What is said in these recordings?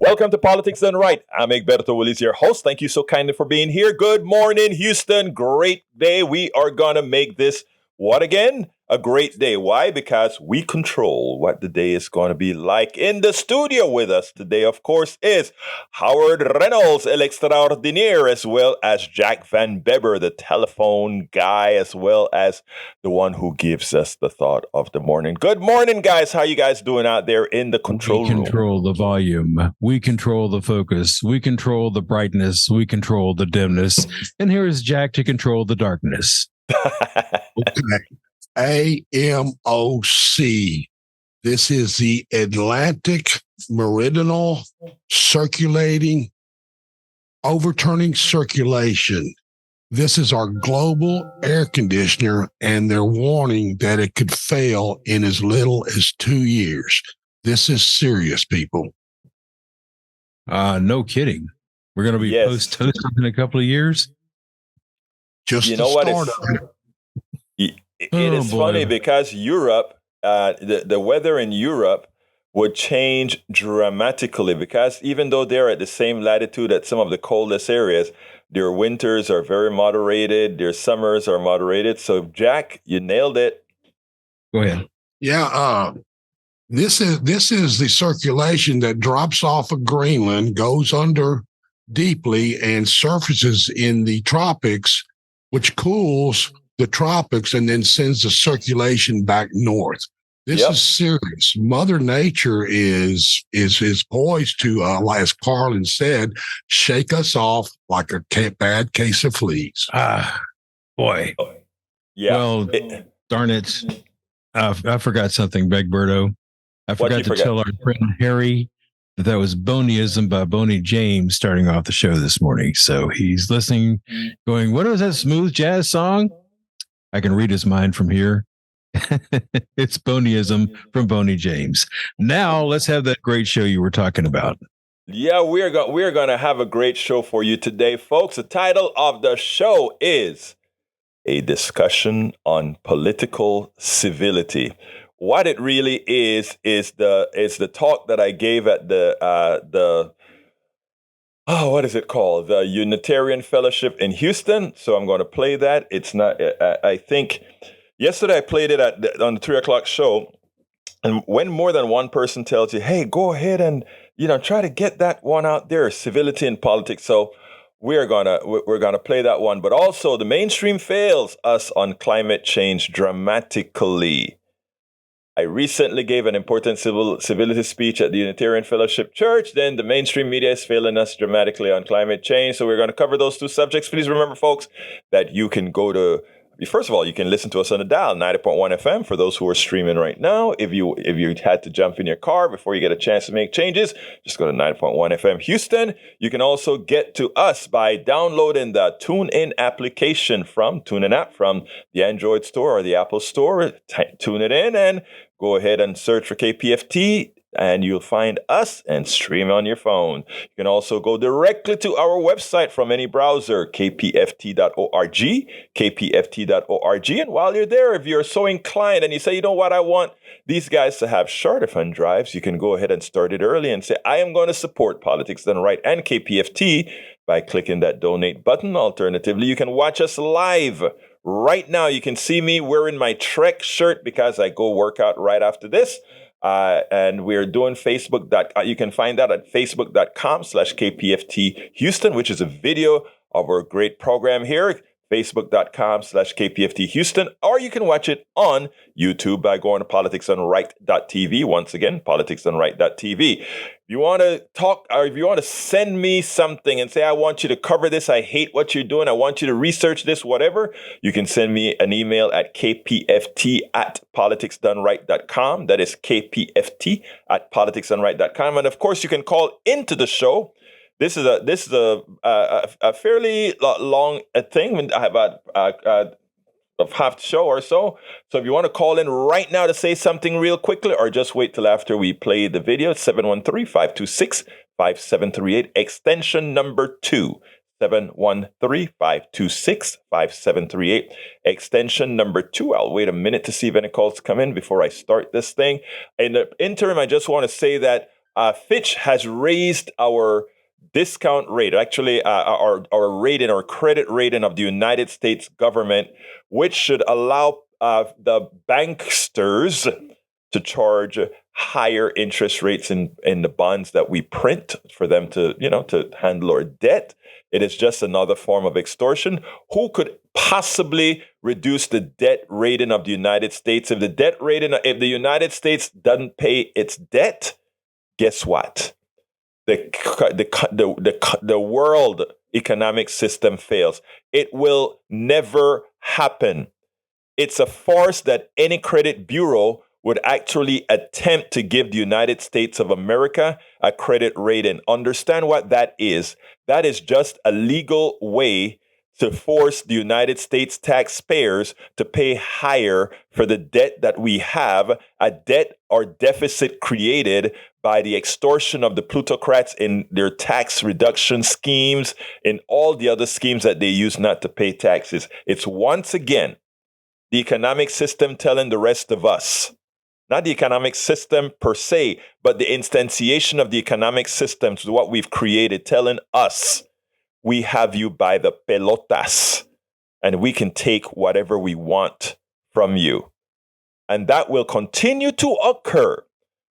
Welcome to Politics Done Right. I'm Egberto Willis, your host. Thank you so kindly for being here. Good morning, Houston. Great day. We are going to make this, what again? A great day. Why? Because we control what the day is going to be like. In the studio with us today, of course, is Howard Reynolds, El Extraordinaire, as well as Jack Van Beber, the telephone guy, as well as the one who gives us the thought of the morning. Good morning, guys. How you guys doing out there in the control room? We control the volume. We control the focus. We control the brightness. We control the dimness. And here is Jack to control the darkness. AMOC. This is the Atlantic Meridional Circulating Overturning Circulation. This is our global air conditioner, and they're warning that it could fail in as little as 2 years. This is serious, people. No kidding. We're going to be post-toast in a couple of years. Just you the know what? start of it. It is funny because Europe, the weather in Europe would change dramatically because even though they're at the same latitude at some of the coldest areas, their winters are very moderated, their summers are moderated. So, Jack, you nailed it. Go ahead. Yeah, this is the circulation that drops off of Greenland, goes under deeply, and surfaces in the tropics, which cools the tropics and then sends the circulation back north. This is serious. Mother Nature is poised to, as Carlin said, shake us off like a bad case of fleas. Boy. Yeah. Well, darn it. I forgot something, Begberto. I forgot to tell our friend Harry that was Boneyism by Boney James starting off the show this morning. So he's listening, going, what was that smooth jazz song? I can read his mind from here. It's Boneyism from Boney James. Now let's have that great show you were talking about. Yeah, we're going to have a great show for you today, folks. The title of the show is A Discussion on Political Civility. What it really is the talk that I gave at what is it called? The Unitarian Fellowship in Houston. So I'm going to play that. It's not, I think, yesterday I played it on the 3:00 show. And when more than one person tells you, hey, go ahead and, try to get that one out there, civility in politics. So we're gonna play that one. But also the mainstream fails us on climate change dramatically. I recently gave an important civility speech at the Unitarian Fellowship Church. Then the mainstream media is failing us dramatically on climate change. So we're going to cover those two subjects. Please remember, folks, that you can go to, first of all, you can listen to us on the dial, 90.1 FM for those who are streaming right now. If you had to jump in your car before you get a chance to make changes, just go to 90.1 FM Houston. You can also get to us by downloading the TuneIn application TuneIn app from the Android store or the Apple store. Tune it in and go ahead and search for KPFT, and you'll find us and stream on your phone. You can also go directly to our website from any browser, kpft.org, kpft.org. And while you're there, if you're so inclined and you say, you know what, I want these guys to have shorter fund drives, you can go ahead and start it early and say, I am going to support Politics Done Right and KPFT by clicking that donate button. Alternatively, you can watch us live. Right now, you can see me wearing my Trek shirt because I go work out right after this. And we're doing Facebook. You can find that at facebook.com/KPFT Houston, which is a video of our great program here. Facebook.com/KPFT Houston, or you can watch it on YouTube by going to politicsdoneright.tv. Once again, politicsdoneright.tv. If you want to talk, or if you want to send me something and say, I want you to cover this, I hate what you're doing, I want you to research this, whatever, you can send me an email at kpft@politicsdoneright.com. That is kpft@politicsdoneright.com. And of course, you can call into the show. This is a fairly long thing. I have about half the show or so. So if you want to call in right now to say something real quickly, or just wait till after we play the video, it's 713-526-5738, extension number 2. 713-526-5738, extension number 2. I'll wait a minute to see if any calls come in before I start this thing. In the interim, I just want to say that Fitch has raised our discount rate, actually our rating, our credit rating of the United States government, which should allow the banksters to charge higher interest rates in the bonds that we print for them to, to handle our debt. It is just another form of extortion. Who could possibly reduce the debt rating of the United States? If the United States doesn't pay its debt, guess what? The world economic system fails. It will never happen. It's a farce that any credit bureau would actually attempt to give the United States of America a credit rating. Understand what that is. That is just a legal way to force the United States taxpayers to pay higher for the debt that we have, a debt or deficit created by the extortion of the plutocrats in their tax reduction schemes, in all the other schemes that they use not to pay taxes. It's once again the economic system telling the rest of us, not the economic system per se, but the instantiation of the economic system to what we've created, telling us we have you by the pelotas and we can take whatever we want from you. And that will continue to occur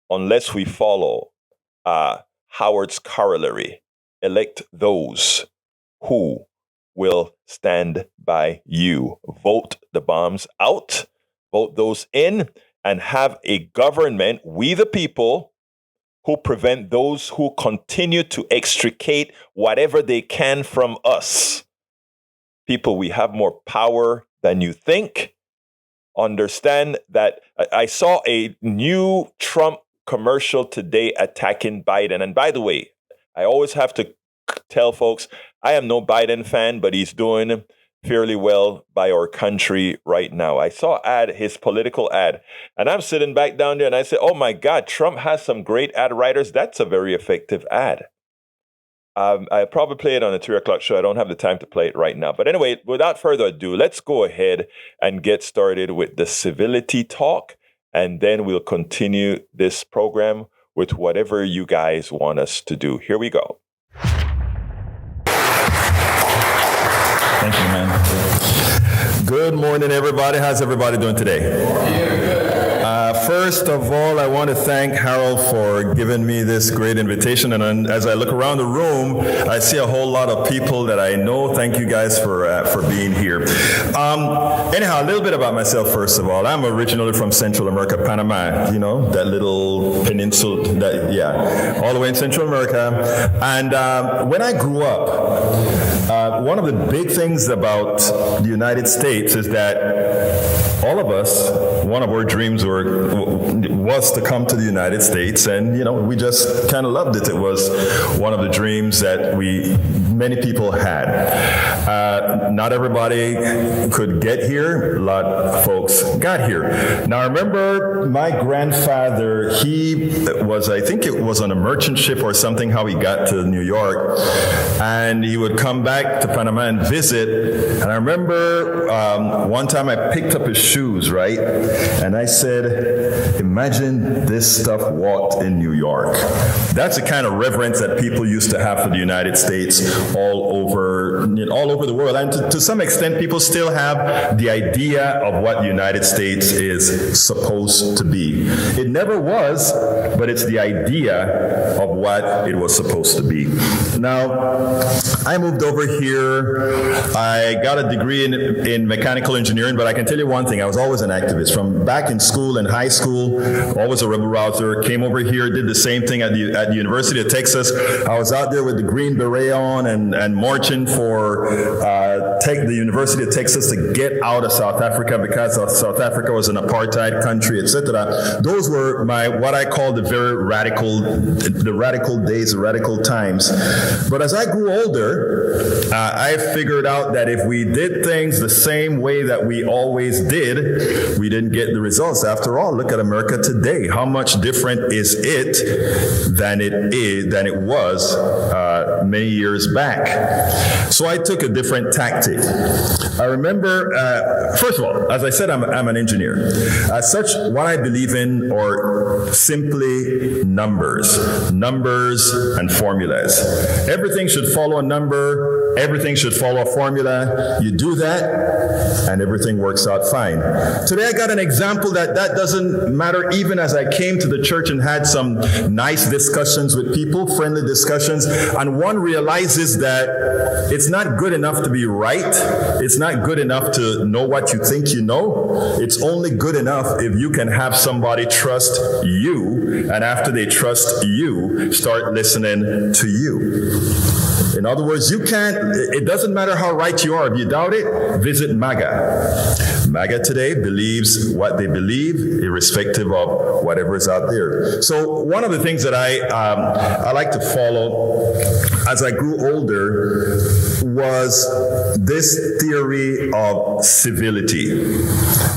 unless we follow Howard's corollary. Elect those who will stand by you. Vote the bombs out, vote those in, and have a government, we the people, who prevent those who continue to extricate whatever they can from us. People, we have more power than you think. Understand that. I saw a new Trump commercial today attacking Biden. And by the way, I always have to tell folks, I am no Biden fan, but he's doing fairly well by our country right now. I saw his political ad, and I'm sitting back down there and I said, oh my God, Trump has some great ad writers. That's a very effective ad. I probably play it on the 3 o'clock show. I don't have the time to play it right now. But anyway, without further ado, let's go ahead and get started with the civility talk, and then we'll continue this program with whatever you guys want us to do. Here we go. Thank you, man. Good morning, everybody. How's everybody doing today? First of all, I want to thank Harold for giving me this great invitation. And as I look around the room, I see a whole lot of people that I know. Thank you guys for being here. Anyhow, a little bit about myself, first of all. I'm originally from Central America, Panama, that little peninsula, all the way in Central America. And when I grew up, one of the big things about the United States is that all of us, one of our dreams was to come to the United States, and we just kind of loved it. It was one of the dreams that many people had. Not everybody could get here. A lot of folks got here. Now, I remember my grandfather, I think it was on a merchant ship or something, how he got to New York, and he would come back to Panama and visit. And I remember one time I picked up his shoes, right? And I said, imagine this stuff walked in New York. That's the kind of reverence that people used to have for the United States all over the world. And to some extent, people still have the idea of what the United States is supposed to be. It never was, but it's the idea of what it was supposed to be. Now, I moved over here. I got a degree in mechanical engineering, but I can tell you one thing. I was always an activist. From back in school, in high school, always a rebel rouser. Came over here, did the same thing at the University of Texas. I was out there with the Green Beret on and marching for the University of Texas to get out of South Africa because South Africa was an apartheid country, etc. Those were what I call the radical days, the radical times. But as I grew older, I figured out that if we did things the same way that we always did, we didn't get the results. After all, look at America today? How much different is it than it was many years back? So I took a different tactic. I remember, first of all, as I said, I'm an engineer. As such, what I believe in are simply numbers and formulas. Everything should follow a number. Everything should follow a formula. You do that, and everything works out fine. Today, I got an example that doesn't matter, even as I came to the church and had some nice discussions with people, friendly discussions, and one realizes that it's not good enough to be right. It's not good enough to know what you think you know. It's only good enough if you can have somebody trust you, and after they trust you, start listening to you. In other words, it doesn't matter how right you are. If you doubt it, visit MAGA. MAGA today believes what they believe, irrespective of whatever is out there. So one of the things that I like to follow as I grew older was this theory of civility.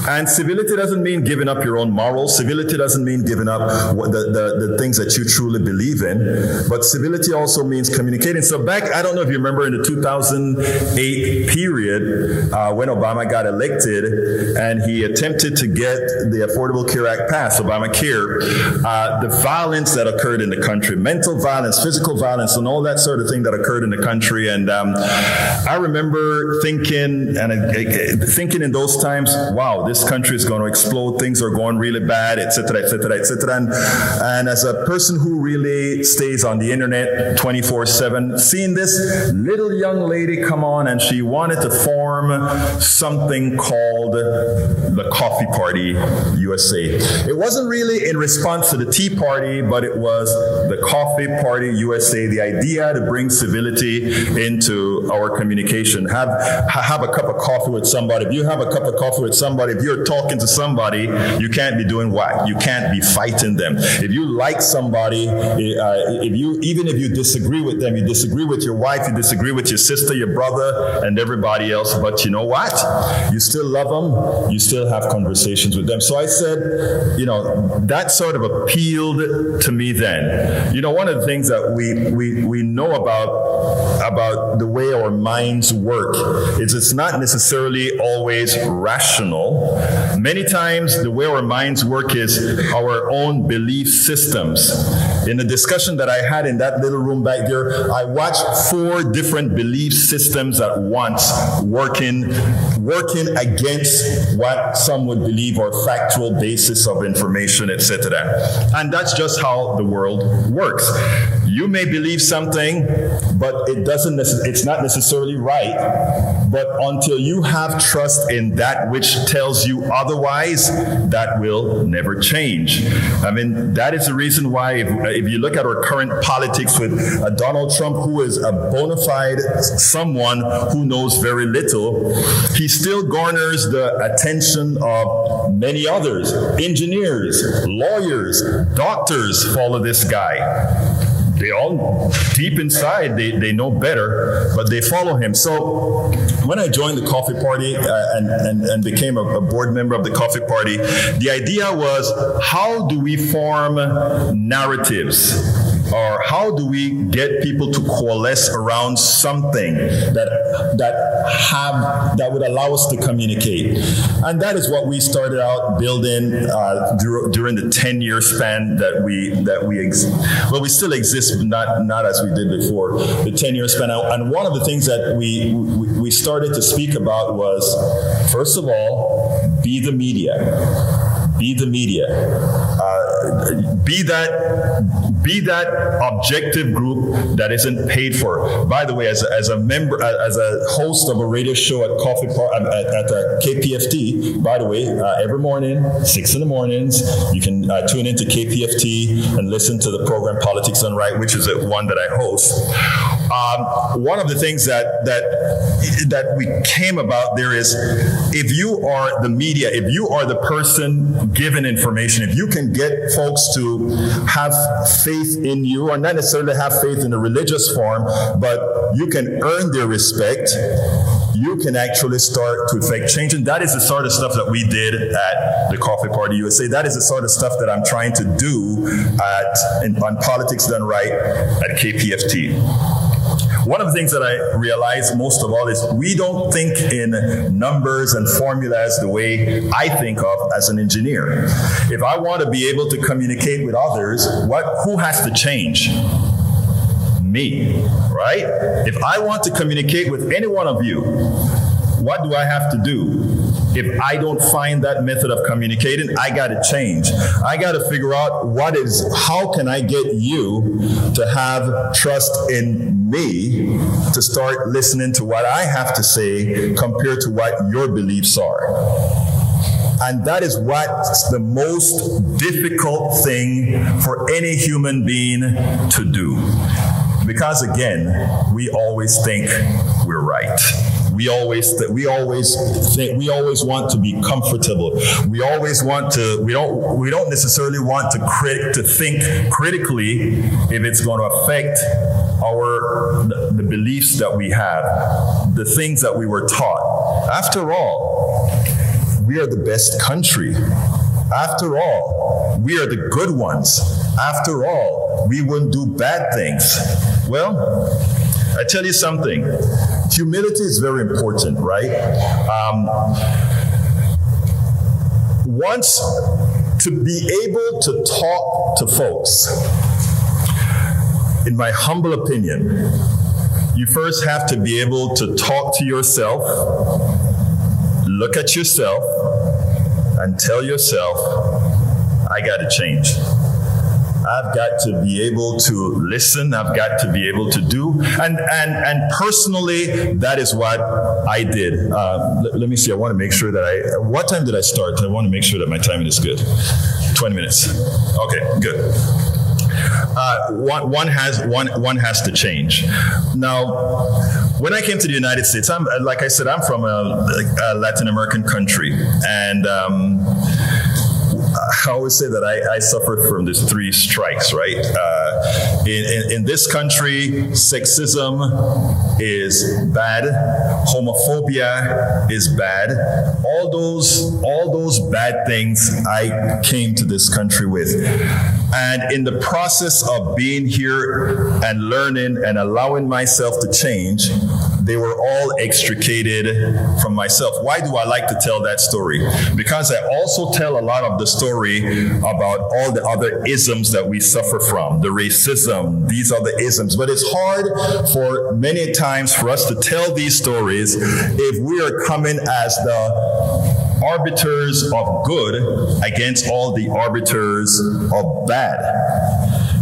And civility doesn't mean giving up your own morals. Civility doesn't mean giving up the things that you truly believe in. But civility also means communicating. So back, I don't know if you remember, in the 2008 period, when Obama got elected and he attempted to get the Affordable Care Act passed, Obamacare, the violence that occurred in the country, mental violence, physical violence, and all that sort of thing that occurred in the country. And I remember thinking in those times, wow, this country is going to explode, things are going really bad, etc., etc., etc. And as a person who really stays on the internet 24/7, seeing this little young lady come on, and she wanted to form something called the Coffee Party USA. It wasn't really in response to the Tea Party, but it was the Coffee Party USA, the idea to bring civility into our communication. Have a cup of coffee with somebody. If you have a cup of coffee with somebody, if you're talking to somebody, you can't be doing what? You can't be fighting them. If you like somebody, even if you disagree with them, you disagree with your wife, you disagree with your sister, your brother, and everybody else, but you know what? You still love them, you still have conversations with them. So I said, that sort of appealed to me then. One of the things that we know about the way our minds work is it's not necessarily always rational. Many times the way our minds work is our own belief systems. In the discussion that I had in that little room back there, I watched 4 different belief systems at once working against what some would believe are factual basis of information, etc. And that's just how the world works. You may believe something, but it's not necessarily right. But until you have trust in that which tells you otherwise, that will never change. I mean, that is the reason why if you look at our current politics with Donald Trump, who is a bona fide someone who knows very little, he still garners the attention of many others. Engineers, lawyers, doctors follow this guy. They all, deep inside, they know better, but they follow him. So when I joined the Coffee Party and became a board member of the Coffee Party, the idea was, how do we form narratives? Or how do we get people to coalesce around something that would allow us to communicate? And that is what we started out building during the 10-year span that we still exist, not as we did before, the 10-year span. And one of the things that we started to speak about was, first of all, be the media. Be the media. Be that objective group that isn't paid for. By the way, as a member, as a host of a radio show at KPFT, by the way, every morning, 6 in the mornings, you can tune into KPFT and listen to the program Politics Done Right, which is the one that I host. One of the things that we came about there is, if you are the media, if you are the person given information, if you can get folks to have faith in you, or not necessarily have faith in the religious form, but you can earn their respect, you can actually start to affect change. And that is the sort of stuff that we did at the Coffee Party USA. That is the sort of stuff that I'm trying to do on Politics Done Right at KPFT. One of the things that I realize most of all is we don't think in numbers and formulas the way I think of as an engineer. If I want to be able to communicate with others, who has to change? Me, right? If I want to communicate with any one of you, what do I have to do? If I don't find that method of communicating, I got to change. I got to figure out how can I get you to have trust in me to start listening to what I have to say compared to what your beliefs are. And that is what's the most difficult thing for any human being to do. Because again, we always think we're right. We always want to be comfortable. We don't necessarily want to think critically if it's going to affect the beliefs that we have, the things that we were taught. After all, we are the best country. After all, we are the good ones. After all, we wouldn't do bad things. Well, I tell you something. Humility is very important, right? Once to be able to talk to folks, in my humble opinion, you first have to be able to talk to yourself, look at yourself, and tell yourself, I got to change. I've got to be able to listen. I've got to be able to do. And personally, that is what I did. Let me see. I want to make sure that what time did I start? I want to make sure that my timing is good. 20 minutes. Okay, good. One has to change. Now, when I came to the United States, I'm from a Latin American country, and I always say that I suffered from these three strikes, right? In this country, sexism is bad, homophobia is bad. All those bad things I came to this country with. And in the process of being here and learning and allowing myself to change, they were all extricated from myself. Why do I like to tell that story? Because I also tell a lot of the story about all the other isms that we suffer from, the racism, these are the isms. But it's hard for many times for us to tell these stories if we are coming as the arbiters of good against all the arbiters of bad.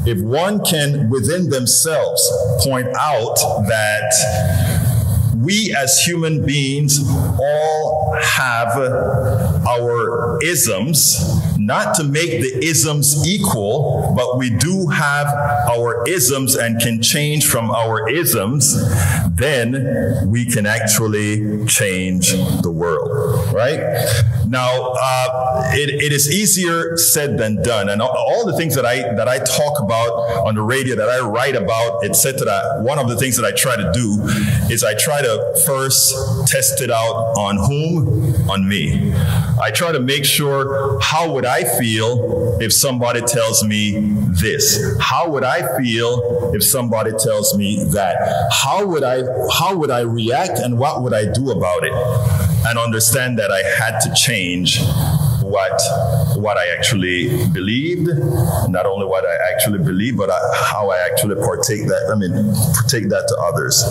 If one can within themselves point out that we as human beings all have our isms, not to make the isms equal, but we do have our isms and can change from our isms, then we can actually change the world, right? Now, it is easier said than done. And all the things that I talk about on the radio, that I write about, etc., one of the things that I try to do is I try to first test it out on whom? On me. I try to make sure, how would I feel if somebody tells me this? How would I feel if somebody tells me that? How would I react, and what would I do about it? And understand that I had to change what I actually believed, not only what I actually believe, but how I actually partake that to others.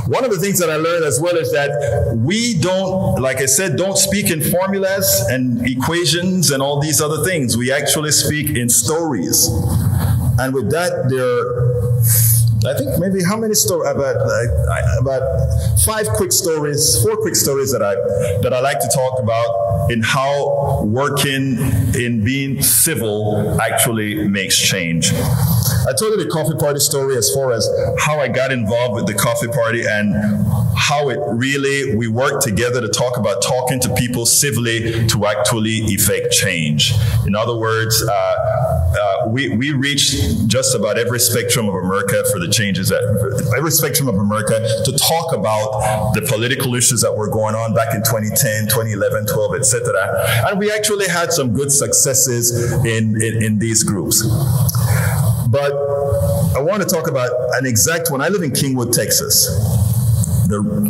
One of the things that I learned as well is that we don't, like I said, don't speak in formulas and equations and all these other things. We actually speak in stories. And with that, I think maybe how many stories? About 4 quick stories that I like to talk about in how working in being civil actually makes change. I told you the coffee party story as far as how I got involved with the coffee party and how we worked together to talk about talking to people civilly to actually effect change. In other words, we reached just about every spectrum of America for the changes every spectrum of America to talk about the political issues that were going on back in 2010, 2011, 12, etc. And we actually had some good successes in these groups. But I want to talk about an exact one. I live in Kingwood, Texas.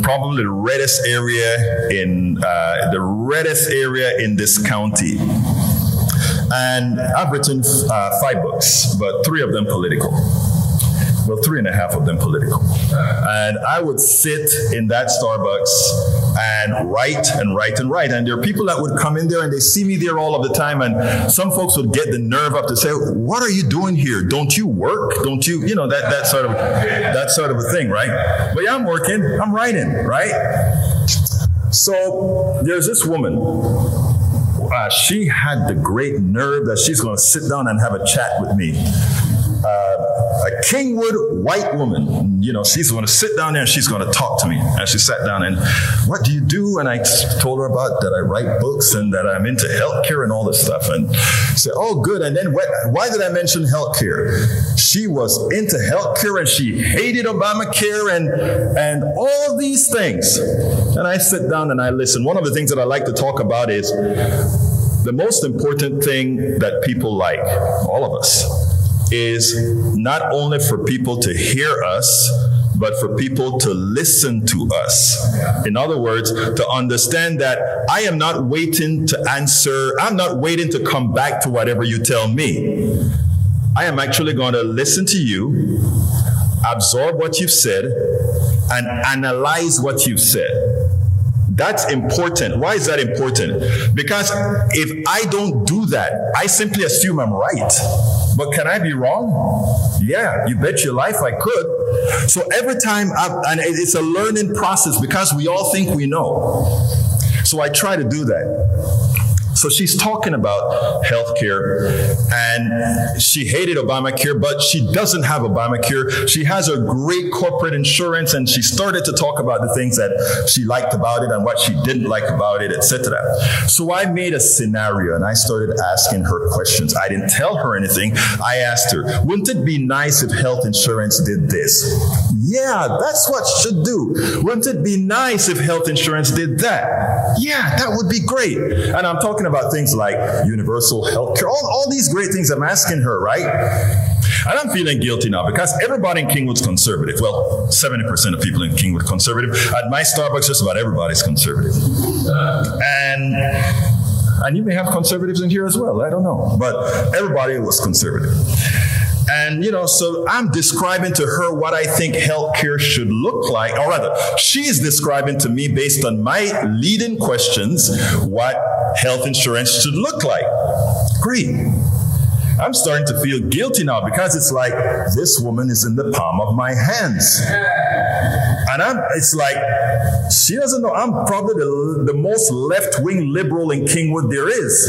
Probably the reddest area in this county. And I've written 5 books, but 3 of them political. Well, 3.5 of them political. And I would sit in that Starbucks and write and write and write. And there are people that would come in there and they see me there all of the time. And some folks would get the nerve up to say, "What are you doing here? Don't you work? Don't you," that sort of a thing, right? But yeah, I'm working, I'm writing, right? So there's this woman. She had the great nerve that she's going to sit down and have a chat with me. A Kingwood white woman, she's going to sit down there and she's going to talk to me. And she sat down and, "What do you do?" And I told her about that I write books and that I'm into healthcare and all this stuff. And she said, "Oh, good." And then why did I mention healthcare? She was into healthcare and she hated Obamacare and all these things. And I sit down and I listen. One of the things that I like to talk about is the most important thing that people like, all of us, is not only for people to hear us, but for people to listen to us. In other words, to understand that I am not waiting to answer, I'm not waiting to come back to whatever you tell me. I am actually going to listen to you, absorb what you've said, and analyze what you've said. That's important. Why is that important? Because if I don't do that, I simply assume I'm right. But can I be wrong? Yeah, you bet your life I could. So every time, and it's a learning process because we all think we know. So I try to do that. So she's talking about healthcare, and she hated Obamacare, but she doesn't have Obamacare. She has a great corporate insurance, and she started to talk about the things that she liked about it and what she didn't like about it, etc. So I made a scenario, and I started asking her questions. I didn't tell her anything. I asked her, "Wouldn't it be nice if health insurance did this?" "Yeah, that's what it should do." "Wouldn't it be nice if health insurance did that?" "Yeah, that would be great." And I'm talking about things like universal health care, all these great things I'm asking her, right? And I'm feeling guilty now because everybody in Kingwood's conservative. Well, 70% of people in Kingwood conservative. At my Starbucks, just about everybody's conservative. And you may have conservatives in here as well, I don't know. But everybody was conservative. And, so I'm describing to her what I think healthcare should look like, or rather, she's describing to me based on my leading questions what health insurance should look like. Great. I'm starting to feel guilty now because it's like this woman is in the palm of my hands. And it's like, she doesn't know I'm probably the most left-wing liberal in Kingwood there is.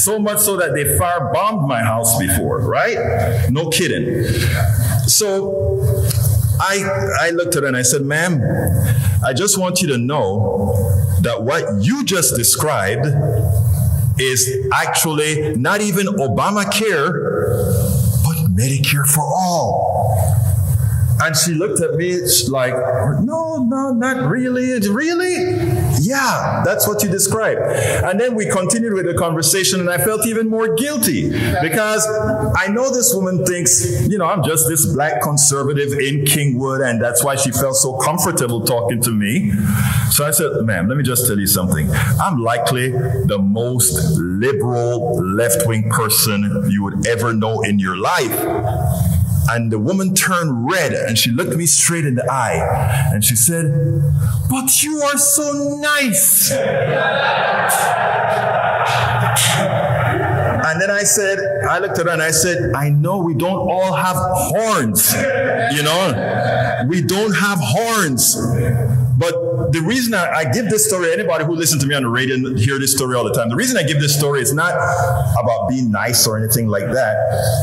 So much so that they firebombed my house before, right? No kidding. So I looked at her and I said, "Ma'am, I just want you to know that what you just described is actually not even Obamacare, but Medicare for all." And she looked at me like, no, not really. Really? Yeah, that's what you described. And then we continued with the conversation and I felt even more guilty because I know this woman thinks, I'm just this black conservative in Kingwood, and that's why she felt so comfortable talking to me. So I said, "Ma'am, let me just tell you something. I'm likely the most liberal left-wing person you would ever know in your life." And the woman turned red and she looked me straight in the eye and she said, "But you are so nice." And then I looked at her and I said, "I know we don't all have horns, we don't have horns, but the reason I give this story, anybody who listens to me on the radio and hear this story all the time, the reason I give this story is not about being nice or anything like that.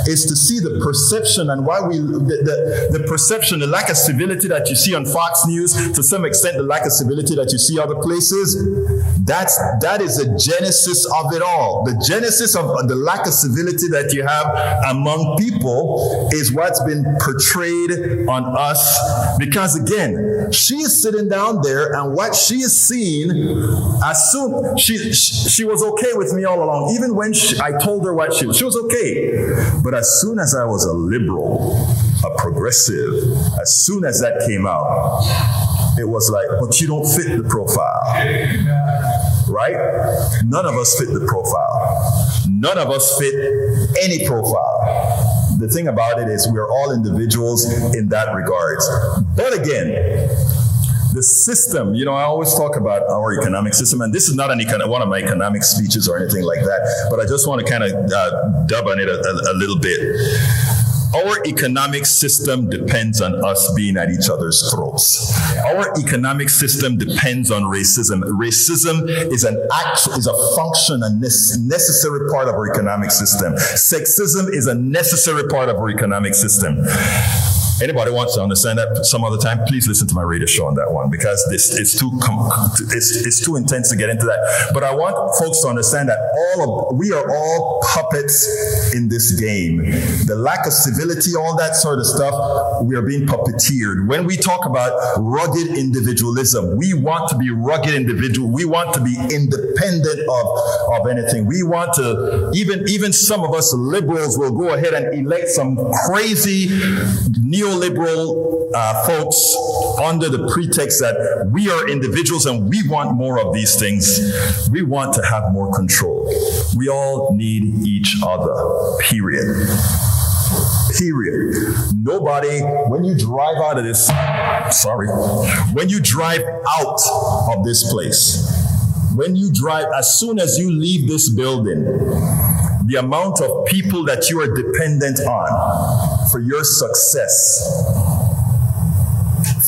It's to see the perception and why the perception, the lack of civility that you see on Fox News, to some extent the lack of civility that you see other places. That is the genesis of it all. The genesis of the lack of civility that you have among people is what's been portrayed on us. Because again, she is sitting down there, and what she is seeing, as soon she was okay with me all along. Even when I told her what she was okay. But as soon as I was a liberal, a progressive, as soon as that came out, it was like, but you don't fit the profile. Right? None of us fit the profile. None of us fit any profile. The thing about it is we're all individuals in that regards. But again, the system, I always talk about our economic system, and this is not one of my economic speeches or anything like that, but I just want to kind of dub on it a little bit. Our economic system depends on us being at each other's throats. Our economic system depends on racism. Racism is a function, a necessary part of our economic system. Sexism is a necessary part of our economic system. Anybody wants to understand that some other time, please listen to my radio show on that one, because it's too intense to get into that. But I want folks to understand that we are all puppets in this game. The lack of civility, all that sort of stuff, we are being puppeteered. When we talk about rugged individualism, we want to be rugged individual. We want to be independent of anything. We want to, even some of us liberals will go ahead and elect some crazy neoliberal folks under the pretext that we are individuals and we want more of these things. We want to have more control. We all need each other, period. Period. Nobody, when you drive out of this, when you drive out of this place, as soon as you leave this building, the amount of people that you are dependent on for your success,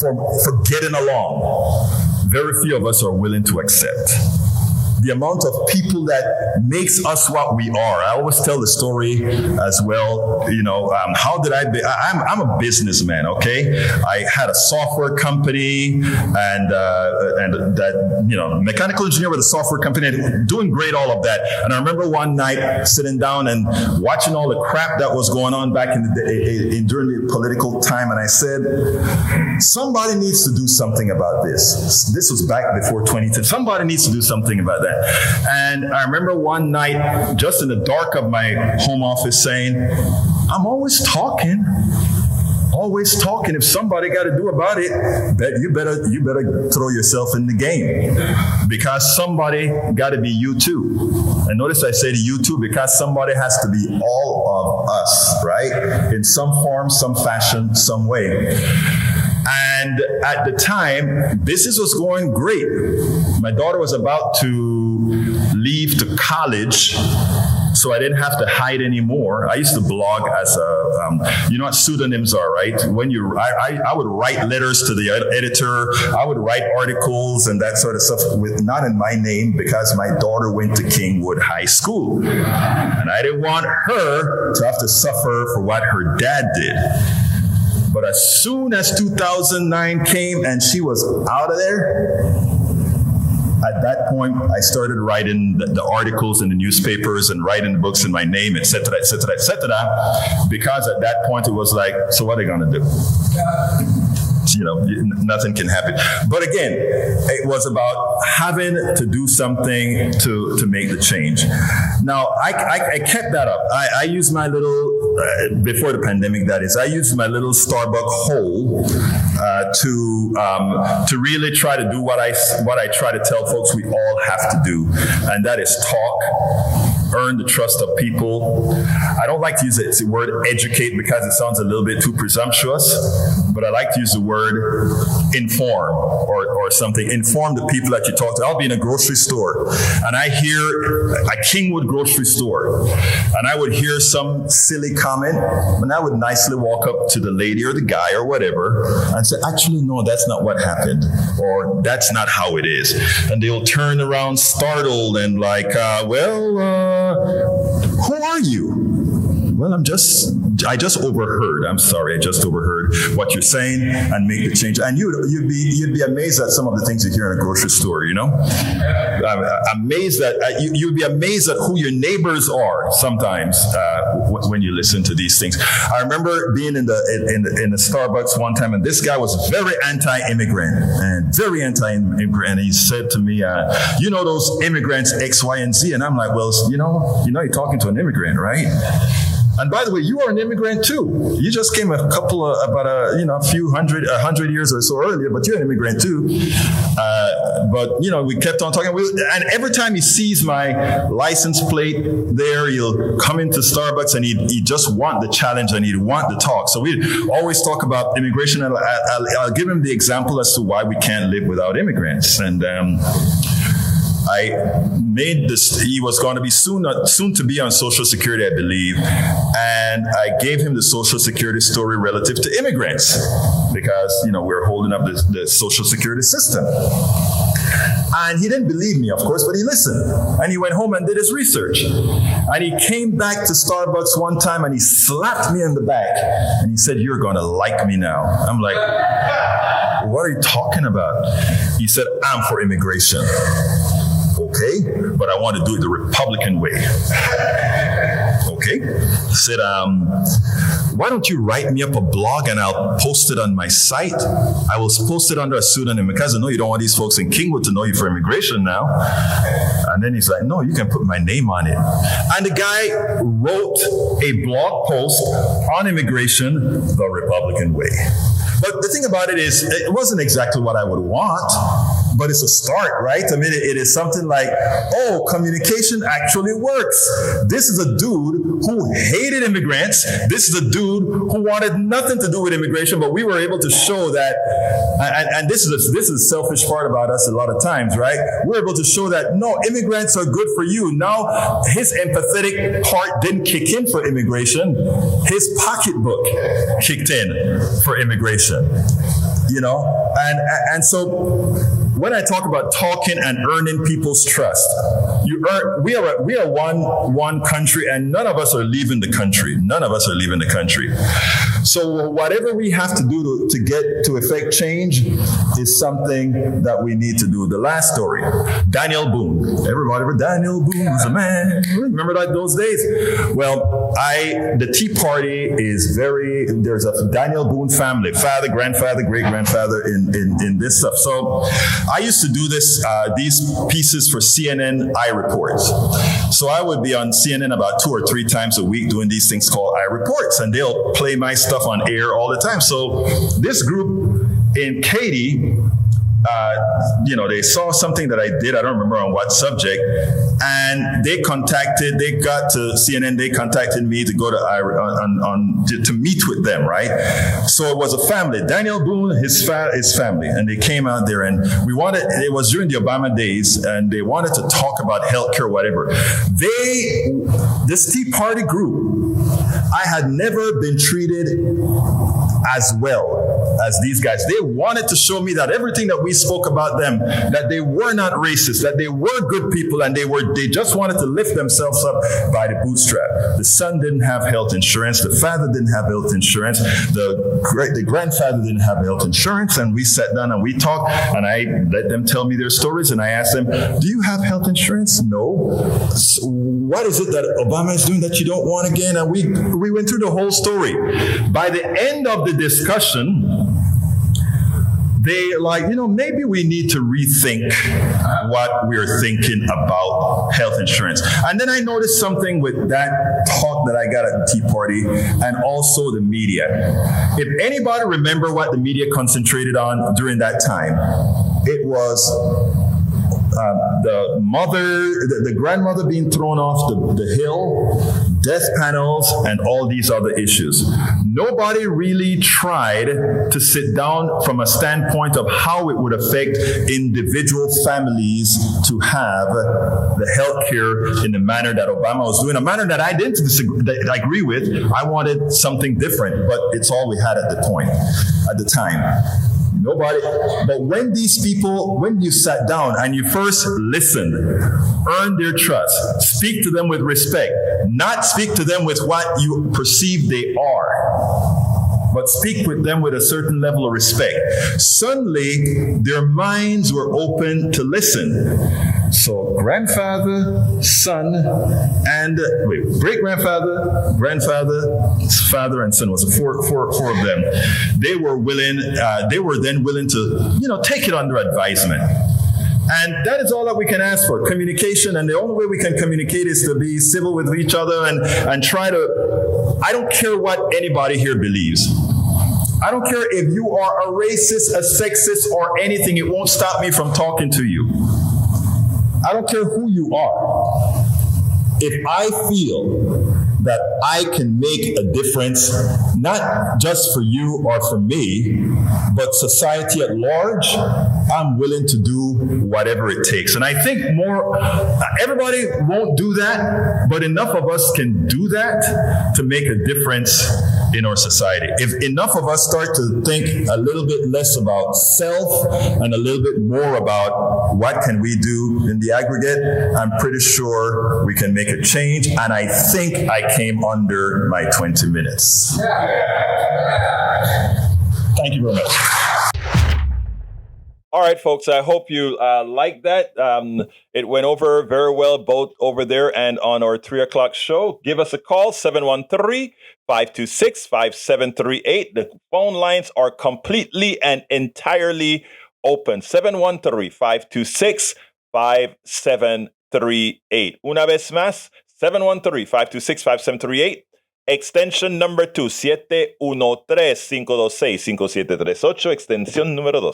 for getting along, very few of us are willing to accept. The amount of people that makes us what we are. I always tell the story as well. How did I be? I'm a businessman. Okay, I had a software company and that mechanical engineer with a software company, doing great, all of that. And I remember one night sitting down and watching all the crap that was going on back in the day, during the political time, and I said, somebody needs to do something about this. This was back before 2010. Somebody needs to do something about that. And I remember one night, just in the dark of my home office, saying, I'm always talking. If somebody got to do about it, you better throw yourself in the game, because somebody got to be you too. And notice I say to you too, because somebody has to be all of us, right? In some form, some fashion, some way. And at the time, business was going great. My daughter was about to leave to college, so I didn't have to hide anymore. I used to blog as you know what pseudonyms are, right? When I would write letters to the editor. I would write articles and that sort of stuff not in my name, because my daughter went to Kingwood High School. And I didn't want her to have to suffer for what her dad did. But as soon as 2009 came and she was out of there, at that point, I started writing the articles in the newspapers and writing the books in my name, et cetera, because at that point it was like, so what are they going to do? Nothing can happen. But again, it was about having to do something to make the change. Now, I kept that up. I used my little, before the pandemic, that is, I used my little Starbucks hole to really try to do what I try to tell folks we all have to do, and that is talk earn the trust of people. I don't like to use the word educate because it sounds a little bit too presumptuous, but I like to use the word inform or something. Inform the people that you talk to. I'll be in a grocery store and I hear a Kingwood grocery store and I would hear some silly comment and I would nicely walk up to the lady or the guy or whatever and say, actually, no, that's not what happened, or that's not how it is. And they'll turn around startled and like, who are you? Well, I just overheard. I'm sorry, I just overheard what you're saying and make the change. And you'd be amazed at some of the things you hear in a grocery store, you know? Amazed that you'd be amazed at who your neighbors are sometimes when you listen to these things. I remember being in the Starbucks one time, and this guy was very anti-immigrant and very anti-immigrant. And he said to me, you know those immigrants X, Y, and Z? And I'm like, well, you know, you're talking to an immigrant, right? And by the way, you are an immigrant too. You just came a few hundred years or so earlier, but you're an immigrant too. But we kept on talking. And every time he sees my license plate there, he'll come into Starbucks and he'd just want the challenge and he'd want the talk. So we always talk about immigration. And I'll give him the example as to why we can't live without immigrants. And I made this, he was going to be soon to be on Social Security, I believe. And I gave him the Social Security story relative to immigrants because, we're holding up the Social Security system. And he didn't believe me, of course, but he listened. And he went home and did his research. And he came back to Starbucks one time and he slapped me in the back. And he said, "You're going to like me now." I'm like, "What are you talking about?" He said, "I'm for immigration." Okay, but I want to do it the Republican way. Okay, said, why don't you write me up a blog and I'll post it on my site? I will post it under a pseudonym because I know you don't want these folks in Kingwood to know you for immigration now. And then he's like, "No, you can put my name on it." And the guy wrote a blog post on immigration the Republican way. But the thing about it is, it wasn't exactly what I would want, but it's a start, right? I mean, it is something like, oh, communication actually works. This is a dude who hated immigrants. This is a dude who wanted nothing to do with immigration, but we were able to show that, and this is the selfish part about us a lot of times, right? We're able to show that, no, immigrants are good for you. Now, his empathetic part didn't kick in for immigration. His pocketbook kicked in for immigration. And so when I talk about talking and earning people's trust, we are one country, and none of us are leaving the country. None of us are leaving the country. So whatever we have to do to get to effect change is something that we need to do. The last story, Daniel Boone. Everybody, Daniel Boone was a man. Remember those days? Well, the Tea Party is there's a Daniel Boone family, father, grandfather, great-grandfather in this stuff. So I used to do these pieces for CNN iReports. So I would be on CNN about 2 or 3 times a week doing these things called iReports, and they'll play my stuff on air all the time. So this group in Katy, they saw something that I did. I don't remember on what subject. And they got to CNN, they contacted me to go to meet with them, right? So it was a family, Daniel Boone, his family. And they came out there and it was during the Obama days, and they wanted to talk about healthcare, whatever. This Tea Party group, I had never been treated as well as these guys. They wanted to show me that everything that we spoke about them, that they were not racist, that they were good people, and they just wanted to lift themselves up by the bootstrap. The son didn't have health insurance, the father didn't have health insurance, the grandfather didn't have health insurance, and we sat down and we talked, and I let them tell me their stories, and I asked them, "Do you have health insurance?" "No." "So what is it that Obama is doing that you don't want again?" And we went through the whole story. By the end of the discussion, they maybe we need to rethink what we're thinking about health insurance. And then I noticed something with that talk that I got at the Tea Party, and also the media. If anybody remember what the media concentrated on during that time, it was the mother, the grandmother being thrown off the hill, death panels, and all these other issues. Nobody really tried to sit down from a standpoint of how it would affect individual families to have the health care in the manner that Obama was doing, a manner that I didn't that I agree with. I wanted something different, but it's all we had at the time. Nobody, but when these people, when you sat down and you first listened, earned their trust, speak to them with respect, not speak to them with what you perceive they are, but speak with them with a certain level of respect. Suddenly, their minds were open to listen. So grandfather, son, and great-grandfather, grandfather, father, and son was four of them. They were then willing to, take it under advisement. And that is all that we can ask for, communication. And the only way we can communicate is to be civil with each other and try to, I don't care what anybody here believes. I don't care if you are a racist, a sexist, or anything. It won't stop me from talking to you. I don't care who you are. If I feel that I can make a difference, not just for you or for me, but society at large, I'm willing to do whatever it takes. And I think everybody won't do that, but enough of us can do that to make a difference in our society. If enough of us start to think a little bit less about self and a little bit more about what can we do in the aggregate, I'm pretty sure we can make a change. And I think I came under my 20 minutes. Thank you very much. All right, folks, I hope you like that. It went over very well, both over there and on our 3 o'clock show. Give us a call, 713-526-5738. The phone lines are completely and entirely open. 713-526-5738. Una vez más, 713-526-5738. Extension number 2, 713-526-5738, extension número 2.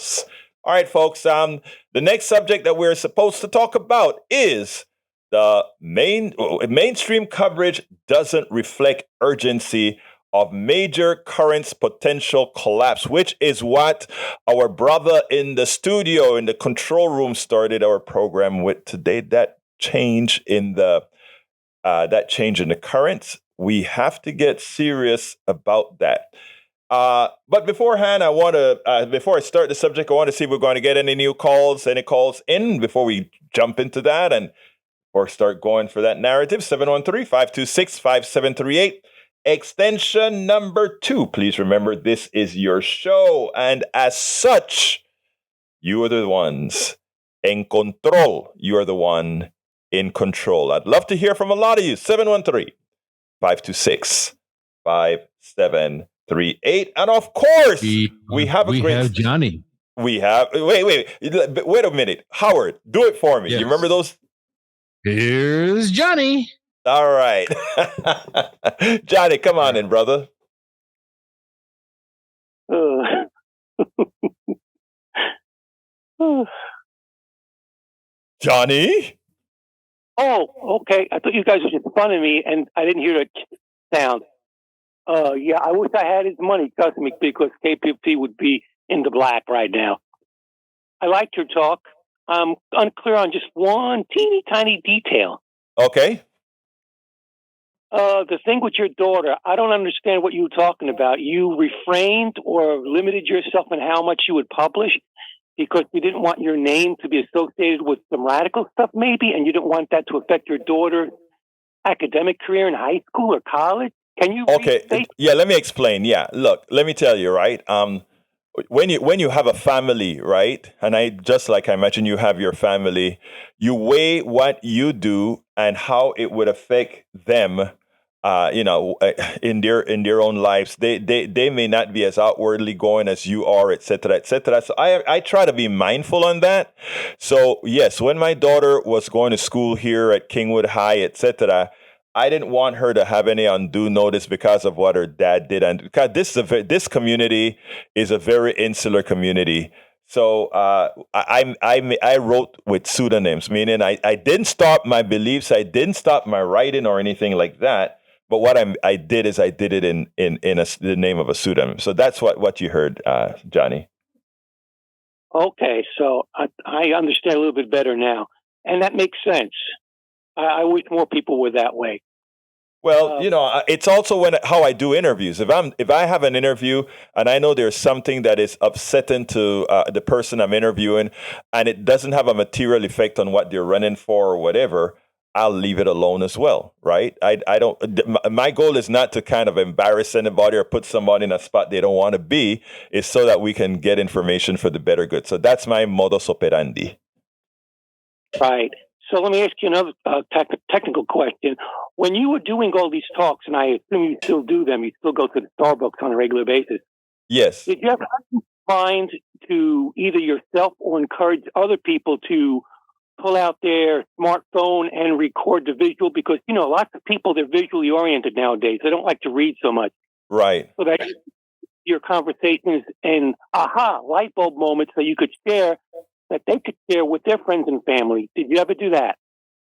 All right, folks, the next subject that we're supposed to talk about is the mainstream coverage doesn't reflect urgency of major currents' potential collapse, which is what our brother in the studio, in the control room, started our program with today. That change in the currents, we have to get serious about that. But beforehand, before I start the subject, I want to see if we're going to get any calls in before we jump into that or start going for that narrative. 713-526-5738, extension number 2. Please remember, this is your show. And as such, you are the ones en control. You are the one in control. I'd love to hear from a lot of you. 713-526-5738. And of course, we have Johnny. Wait a minute. Howard, do it for me. Yes. You remember those? Here's Johnny. All right. Johnny, come on in, brother. Johnny? Oh, okay. I thought you guys were just funning me, and I didn't hear the sound. Yeah, I wish I had his money, trust me, because KPP would be in the black right now. I liked your talk. I'm unclear on just one teeny tiny detail. Okay. The thing with your daughter, I don't understand what you were talking about. You refrained or limited yourself in how much you would publish because you didn't want your name to be associated with some radical stuff, maybe, and you didn't want that to affect your daughter's academic career in high school or college. Can you? Okay. Yeah, let me explain. Yeah, look, let me tell you, right? When you have a family, right? And I imagine you have your family, you weigh what you do and how it would affect them, in their own lives. They may not be as outwardly going as you are, et cetera, et cetera. So I try to be mindful on that. So yes, when my daughter was going to school here at Kingwood High, et cetera, I didn't want her to have any undue notice because of what her dad did, and because this community is a very insular community. So I wrote with pseudonyms, meaning I didn't stop my beliefs, I didn't stop my writing or anything like that. But what I did is I did it in the name of a pseudonym. So that's what you heard, Johnny. Okay, so I understand a little bit better now, and that makes sense. I wish more people were that way. Well, it's also how I do interviews. If I have an interview and I know there's something that is upsetting to the person I'm interviewing, and it doesn't have a material effect on what they're running for or whatever, I'll leave it alone as well, right? I don't. My goal is not to kind of embarrass anybody or put somebody in a spot they don't want to be. It's so that we can get information for the better good. So that's my modus operandi. Right. So let me ask you another technical question. When you were doing all these talks, and I assume you still do them, you still go to the Starbucks on a regular basis. Yes. Did you ever find to either yourself or encourage other people to pull out their smartphone and record the visual? Because, lots of people, they're visually oriented nowadays. They don't like to read so much. Right. So that your conversations and light bulb moments that you could share, that they could share with their friends and family. Did you ever do that?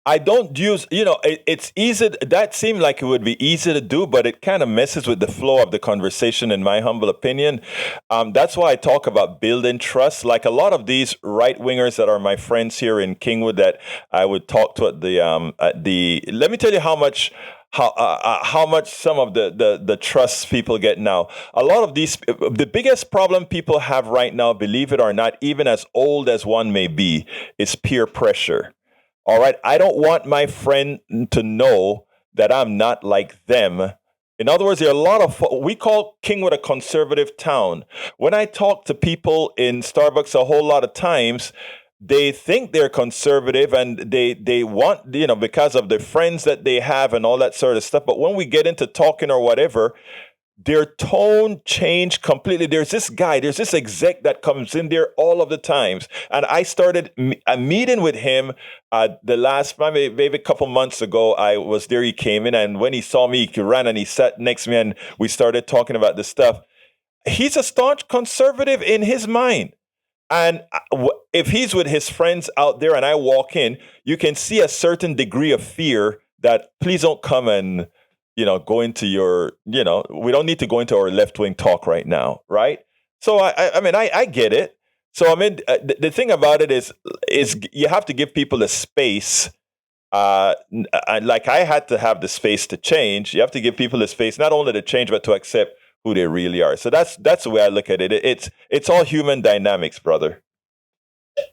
I don't use, it's easy. That seemed like it would be easy to do, but it kind of messes with the flow of the conversation, in my humble opinion. That's why I talk about building trust. Like a lot of these right wingers that are my friends here in Kingwood that I would talk to at the. Let me tell you how much some of the trust people get now. A lot of these, the biggest problem people have right now, believe it or not, even as old as one may be, is peer pressure. All right. I don't want my friend to know that I'm not like them. In other words, there are a lot of, we call Kingwood a conservative town. When I talk to people in Starbucks a whole lot of times, they think they're conservative and they want, because of the friends that they have and all that sort of stuff. But when we get into talking or whatever, their tone changed completely. There's this exec that comes in there all of the times. And I started a meeting with him the last, maybe a couple months ago. I was there, he came in, and when he saw me, he ran and he sat next to me and we started talking about this stuff. He's a staunch conservative in his mind. And if he's with his friends out there and I walk in, you can see a certain degree of fear that please don't come and go into your, we don't need to go into our left-wing talk right now, right? So, I get it. So, the thing about it is you have to give people the space. Like I had to have the space to change. You have to give people the space, not only to change, but to accept who they really are. So that's the way I look at it. It's all human dynamics, brother.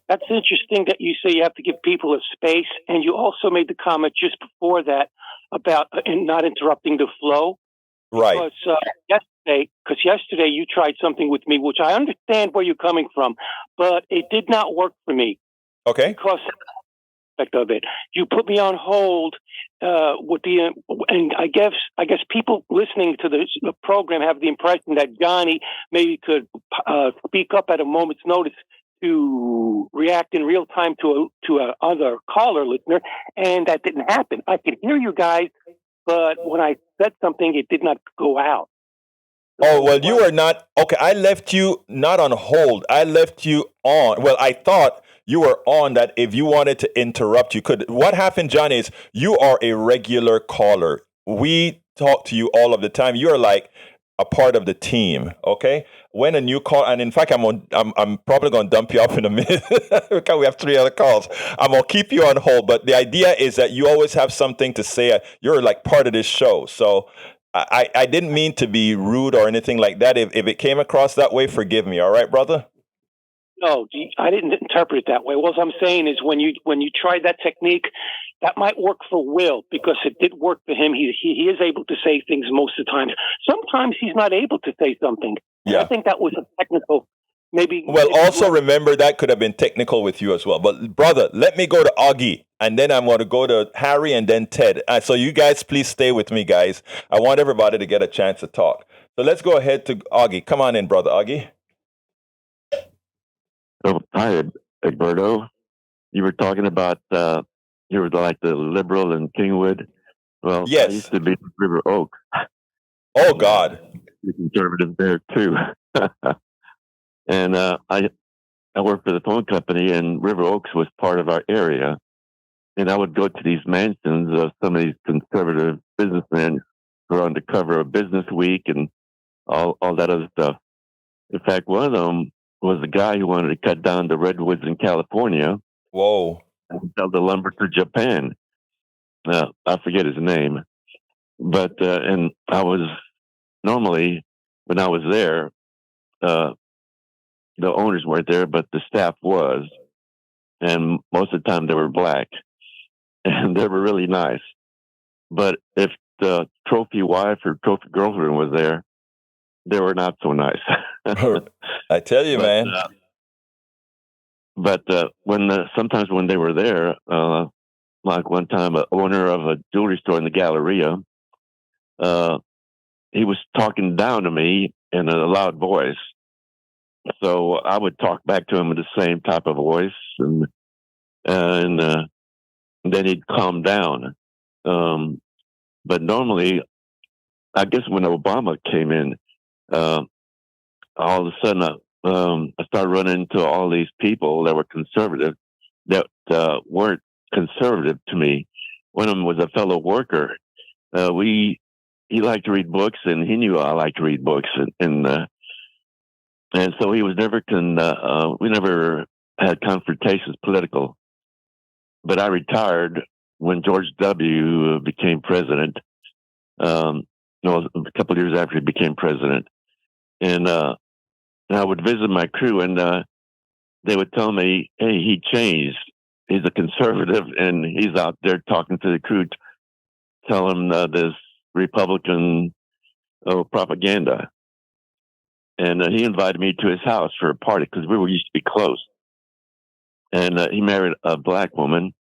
That's interesting that you say you have to give people a space. And you also made the comment just before that about not interrupting the flow. Right. Because yesterday you tried something with me, which I understand where you're coming from, but it did not work for me. Okay. Because of it, you put me on hold and I guess people listening to the program have the impression that Johnny maybe could speak up at a moment's notice to react in real time to a other caller listener, and that didn't happen. I could hear you guys, but when I said something, it did not go out. Oh, well, you are not. Okay, I left you not on hold. I left you on. Well, I thought you were on that if you wanted to interrupt, you could. What happened, John, is you are a regular caller. We talk to you all of the time. You're like a part of the team, okay? When a new call, and in fact, I'm probably going to dump you off in a minute because we have 3 other calls. I'm going to keep you on hold, but the idea is that you always have something to say. You're like part of this show. So I didn't mean to be rude or anything like that. If it came across that way, forgive me. All right, brother? No, I didn't interpret it that way. What I'm saying is when you tried that technique, that might work for Will because it did work for him. He is able to say things most of the time. Sometimes he's not able to say something. Yeah. I think that was a technical, maybe. Well, also remember that could have been technical with you as well. But brother, let me go to Augie, and then I'm going to go to Harry and then Ted. So you guys, please stay with me, guys. I want everybody to get a chance to talk. So let's go ahead to Augie. Come on in, brother Augie. So, hi, Egberto. You were talking about you were like the liberal in Kingwood. Well, yes. I used to be in River Oak. Oh, God. The conservative there, too. And I I worked for the phone company, and River Oaks was part of our area. And I would go to these mansions of some of these conservative businessmen who are on the cover of Business Week and all that other stuff. In fact, one of them was the guy who wanted to cut down the redwoods in California. Whoa. And sell the lumber to Japan. I forget his name. But, and I was normally, when I was there, the owners weren't there, but the staff was. And most of the time they were black. And they were really nice. But if the trophy wife or trophy girlfriend was there, they were not so nice. I tell you, man. But sometimes when they were there, like one time, an owner of a jewelry store in the Galleria, he was talking down to me in a loud voice. So I would talk back to him in the same type of voice, and then he'd calm down. But normally, I guess when Obama came in, all of a sudden, I started running into all these people that were conservative that weren't conservative to me. One of them was a fellow worker. He liked to read books, and he knew I liked to read books, and so he was never we never had confrontations political. But I retired when George W. became president. A couple of years after he became president, and I would visit my crew, and they would tell me, "Hey, he changed. He's a conservative, and he's out there talking to the crew, telling this Republican propaganda." And he invited me to his house for a party because we used to be close. And he married a black woman,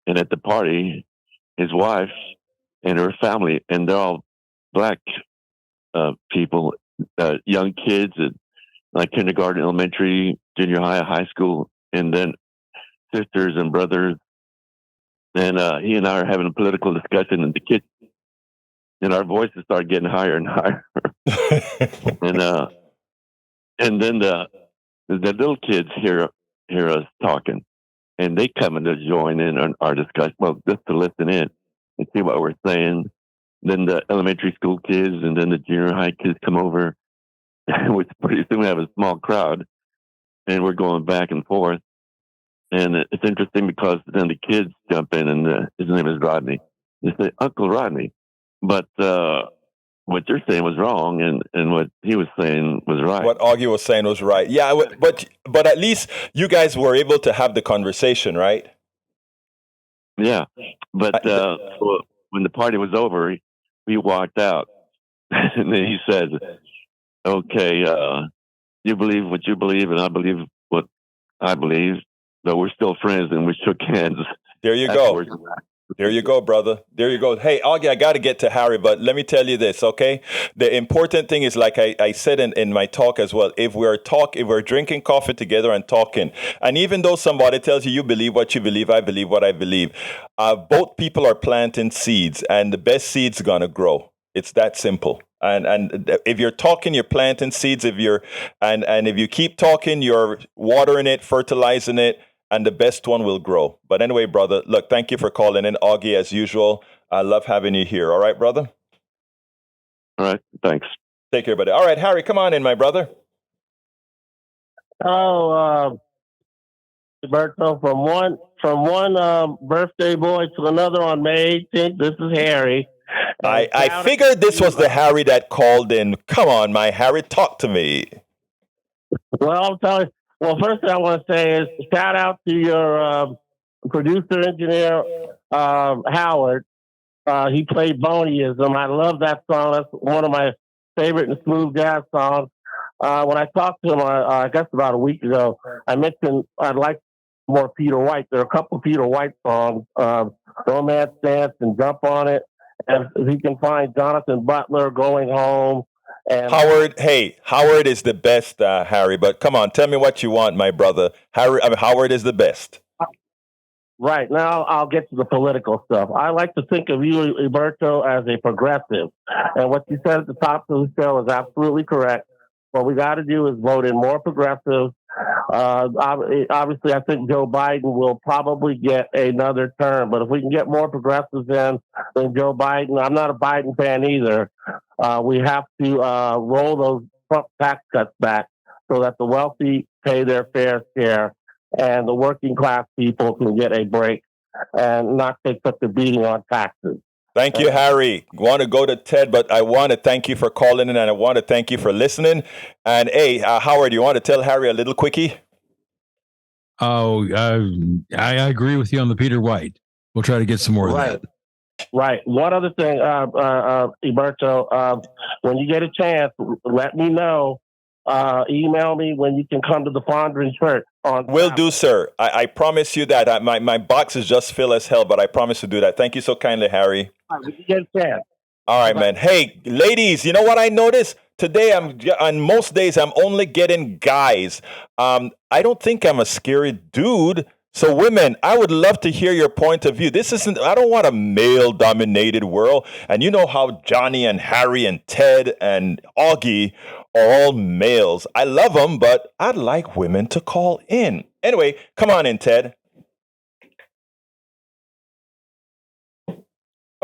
and at the party, his wife and her family, and they're all black people, young kids at like kindergarten, elementary, junior high, high school, and then sisters and brothers. And he and I are having a political discussion in the kitchen, and our voices start getting higher and higher. and then the little kids hear us talking, and they come in to join in on our discussion. Well, just to listen in and see what we're saying. Then the elementary school kids and then the junior high kids come over. Which pretty soon we have a small crowd, and we're going back and forth. And it's interesting because then the kids jump in, and his name is Rodney. They say, "Uncle Rodney," but what you're saying was wrong, and what he was saying was right. What Augie was saying was right. Yeah, but at least you guys were able to have the conversation, right? Yeah, but when the party was over, we walked out, and then he said, "Okay, you believe what you believe, and I believe what I believe, but we're still friends," and we shook hands. There you go. There you go, brother. There you go. Hey, Augie, I got to get to Harry, but let me tell you this, okay? The important thing is, like I said in my talk as well, if we're drinking coffee together and talking, and even though somebody tells you believe what you believe, I believe what I believe, both people are planting seeds, and the best seed's going to grow. It's that simple. And if you're talking, you're planting seeds. If you keep talking, you're watering it, fertilizing it, and the best one will grow. But anyway, brother, look, thank you for calling in, Augie, as usual. I love having you here. All right, brother? All right, thanks. Take care, buddy. All right, Harry, come on in, my brother. Oh, Roberto, from one birthday boy to another on May 18th, this is Harry. I figured this was the Harry that called in. Come on, my Harry, talk to me. Well, I'm telling you. Well, first thing I want to say is shout out to your producer engineer, Howard. He played Boneyism. I love that song. That's one of my favorite and smooth jazz songs. When I talked to him, I guess about a week ago, I mentioned I'd like more Peter White. There are a couple of Peter White songs, Romance Dance and Jump on It. And if he can find Jonathan Butler, Going Home. And Howard is the best, Harry. But come on, tell me what you want, my brother. Howard is the best. Right. Now I'll get to the political stuff. I like to think of you, Roberto, as a progressive. And what you said at the top of the show is absolutely correct. What we got to do is vote in more progressives Obviously, I think Joe Biden will probably get another term. But if we can get more progressives in than Joe Biden, I'm not a Biden fan either. We have to roll those Trump tax cuts back so that the wealthy pay their fair share and the working class people can get a break and not take such a beating on taxes. Thank you, Harry. I want to go to Ted, but I want to thank you for calling in and I want to thank you for listening. And hey, Howard, you want to tell Harry a little quickie? Oh, I agree with you on the Peter White. We'll try to get some more of that. Right. One other thing, Eberto, when you get a chance, let me know. Email me when you can come to the Fondren Church. Will do, sir. I promise you that. My box is just full as hell, but I promise to do that. Thank you so kindly, Harry. All right, when you get a chance. All right, man. Hey, ladies, you know what I noticed? Today, on most days, I'm only getting guys. I don't think I'm a scary dude. So women, I would love to hear your point of view. I don't want a male-dominated world. And you know how Johnny and Harry and Ted and Augie are all males. I love them, but I'd like women to call in. Anyway, come on in, Ted.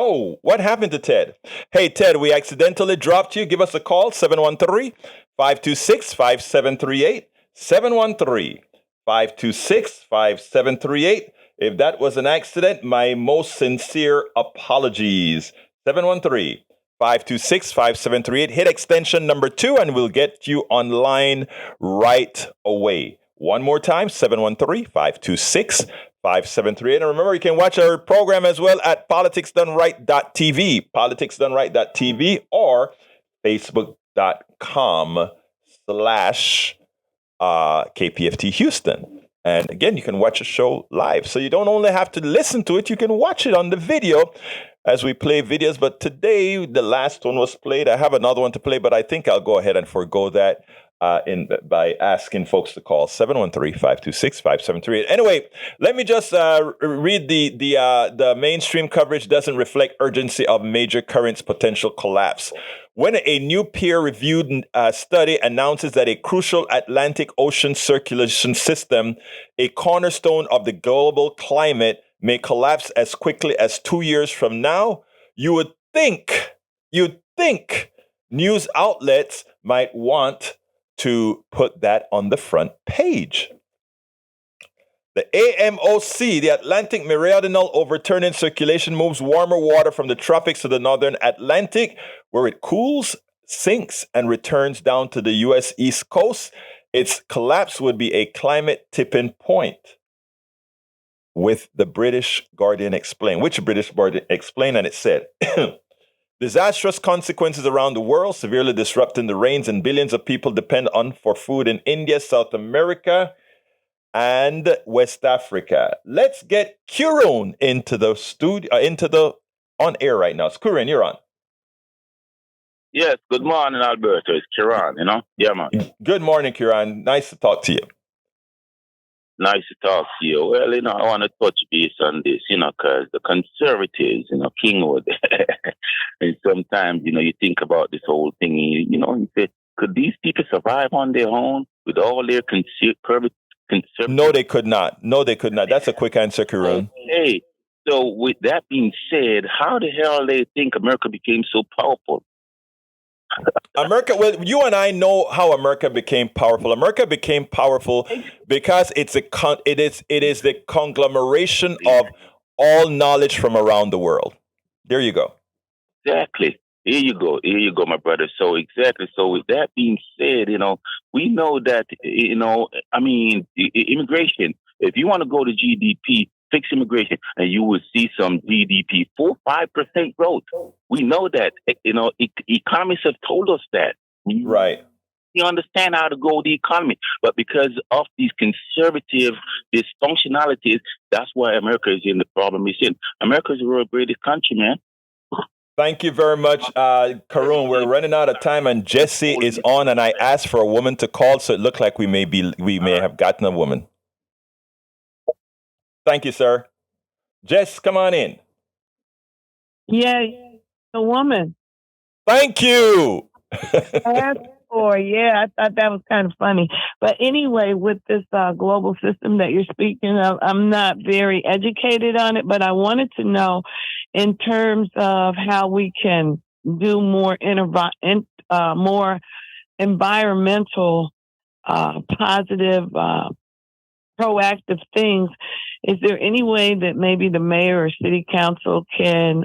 Oh, what happened to Ted? Hey, Ted, we accidentally dropped you. Give us a call, 713-526-5738, 713-526-5738. If that was an accident, my most sincere apologies. 713-526-5738. Hit extension number 2 and we'll get you online right away. One more time, 713-526-5738. And remember, you can watch our program as well at politicsdoneright.tv, politicsdoneright.tv, or facebook.com/KPFT Houston. And again, you can watch a show live. So you don't only have to listen to it, you can watch it on the video as we play videos. But today, the last one was played. I have another one to play, but I think I'll go ahead and forego that by asking folks to call 713-526-5738. Anyway, let me just read the mainstream coverage doesn't reflect urgency of major currents potential collapse. When a new peer-reviewed study announces that a crucial Atlantic Ocean circulation system, a cornerstone of the global climate, may collapse as quickly as 2 years from now, you'd think news outlets might want to put that on the front page. The AMOC, the Atlantic Meridional Overturning Circulation, moves warmer water from the tropics to the northern Atlantic, where it cools, sinks, and returns down to the U.S. East Coast. Its collapse would be a climate tipping point, with the British Guardian explained, which British Guardian explained, and it said, disastrous consequences around the world, severely disrupting the rains and billions of people depend on for food in India, South America, and West Africa. Let's get Kurun into the studio, on air right now. Kurun, you're on. Yes, good morning, Alberto. It's Kiran, Yeah, man. Good morning, Kiran. Nice to talk to you. Nice to talk to you. Well, I want to touch base on this, because the conservatives, Kingwood, and sometimes, you think about this whole thing, you say, could these people survive on their own with all their conservative? No, they could not. That's a quick answer, Kiran. Okay. So with that being said, how the hell they think America became so powerful? America, well, you and I know how America became powerful. America became powerful because it is the conglomeration of all knowledge from around the world. There you go. Exactly. Here you go, my brother. So exactly. So with that being said, we know that, immigration, if you want to go to GDP, fix immigration, and you will see some GDP 4-5% growth. We know that, economists have told us that. Right. You understand how to grow the economy, but because of these conservative dysfunctionalities, that's why America is in the problem it's in. America is the world's greatest country, man. Thank you very much, Karun. We're running out of time, and Jesse is on, and I asked for a woman to call, so it looked like we may have gotten a woman. Thank you, sir. Jess, come on in. Yeah, a woman. Thank you. I before. Yeah, I thought that was kind of funny. But anyway, with this global system that you're speaking of, I'm not very educated on it, but I wanted to know in terms of how we can do more more environmental, positive, proactive things. Is there any way that maybe the mayor or city council can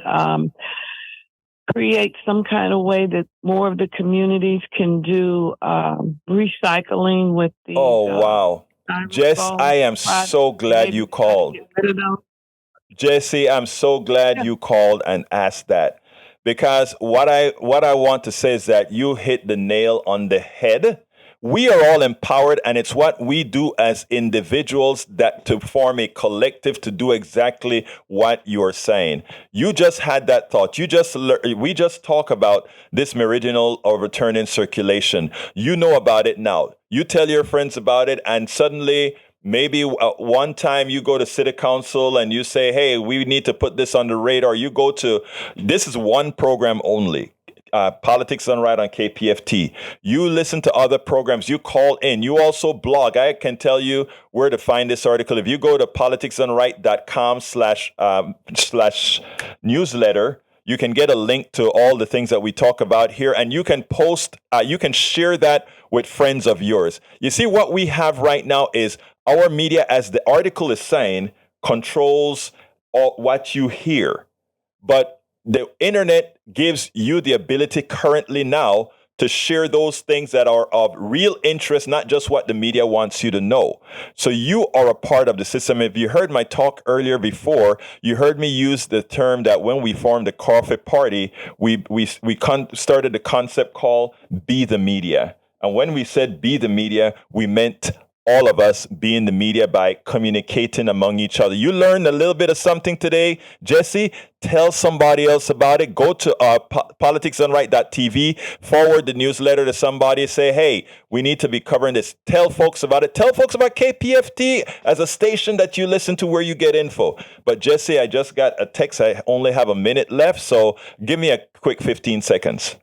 create some kind of way that more of the communities can do recycling with the wow. Jess, I am so glad you called. Jesse, I'm so glad you called and asked that, because what I want to say is that you hit the nail on the head. We are all empowered, and it's what we do as individuals that to form a collective to do exactly what you're saying. You just had that thought. We just talk about this meridional or return in circulation. You know about it now. You tell your friends about it, and suddenly maybe one time you go to city council and you say, hey, we need to put this on the radar. You go to, this is one program only. Politics Done Right on KPFT. You listen to other programs. You call in. You also blog. I can tell you where to find this article. If you go to politicsdoneright.com/newsletter, you can get a link to all the things that we talk about here, and you can post. You can share that with friends of yours. You see, what we have right now is our media, as the article is saying, controls what you hear, but the internet gives you the ability currently now to share those things that are of real interest, not just what the media wants you to know. So you are a part of the system. If you heard my talk earlier before, you heard me use the term that when we formed the Coffee Party, we started the concept called Be the Media. And when we said be the media, we meant all of us being the media by communicating among each other. You learned a little bit of something today, Jesse. Tell somebody else about it. Go to politicsdoneright.tv, forward the newsletter to somebody, say, hey, we need to be covering this. Tell folks about it. Tell folks about KPFT as a station that you listen to where you get info. But Jesse, I just got a text. I only have a minute left, so give me a quick 15 seconds.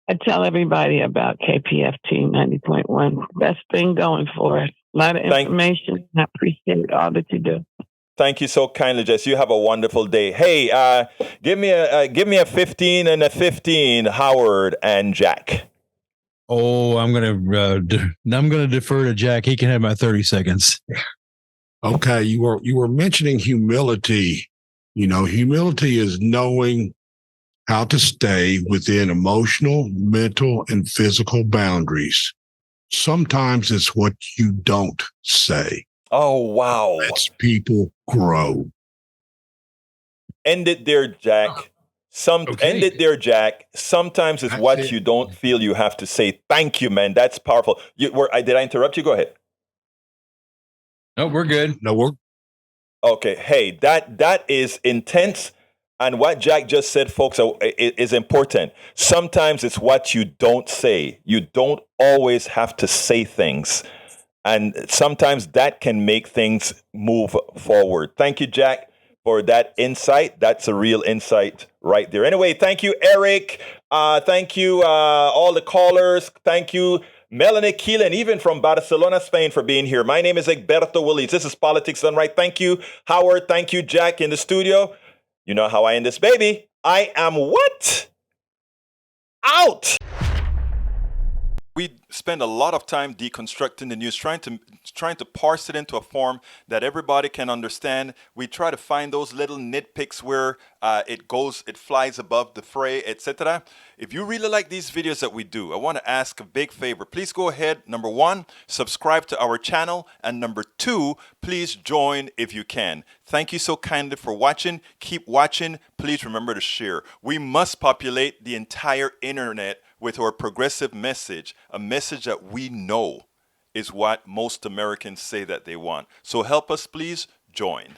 I tell everybody about KPFT 90.1. Best thing going for us. A lot of information. I appreciate all that you do. Thank you so kindly, Jess. You have a wonderful day. Hey, give me a 15 and a 15, Howard and Jack. Oh, I'm gonna defer to Jack. He can have my 30 seconds. Okay, you were mentioning humility. You know, humility is knowing how to stay within emotional, mental, and physical boundaries. Sometimes it's what you don't say. Oh, wow. Lets people grow. End it there, Jack. End it there, Jack. Sometimes it's what you don't feel you have to say. Thank you, man. That's powerful. Did I interrupt you? Go ahead. No, we're good. Okay. Hey, that is intense. And what Jack just said, folks, is important. Sometimes it's what you don't say. You don't always have to say things. And sometimes that can make things move forward. Thank you, Jack, for that insight. That's a real insight right there. Anyway, thank you, Eric. Thank you, all the callers. Thank you, Melanie Keelan, even from Barcelona, Spain, for being here. My name is Egberto Willies. This is Politics Done Right. Thank you, Howard. Thank you, Jack, in the studio. You know how I end this, baby. I am what? Out. We spend a lot of time deconstructing the news, trying to parse it into a form that everybody can understand. We try to find those little nitpicks where it flies above the fray, etc. If you really like these videos that we do, I want to ask a big favor. Please go ahead. Number 1, subscribe to our channel. And number 2, please join if you can. Thank you so kindly for watching. Keep watching. Please remember to share. We must populate the entire internet with our progressive message, a message that we know is what most Americans say that they want. So help us, please join.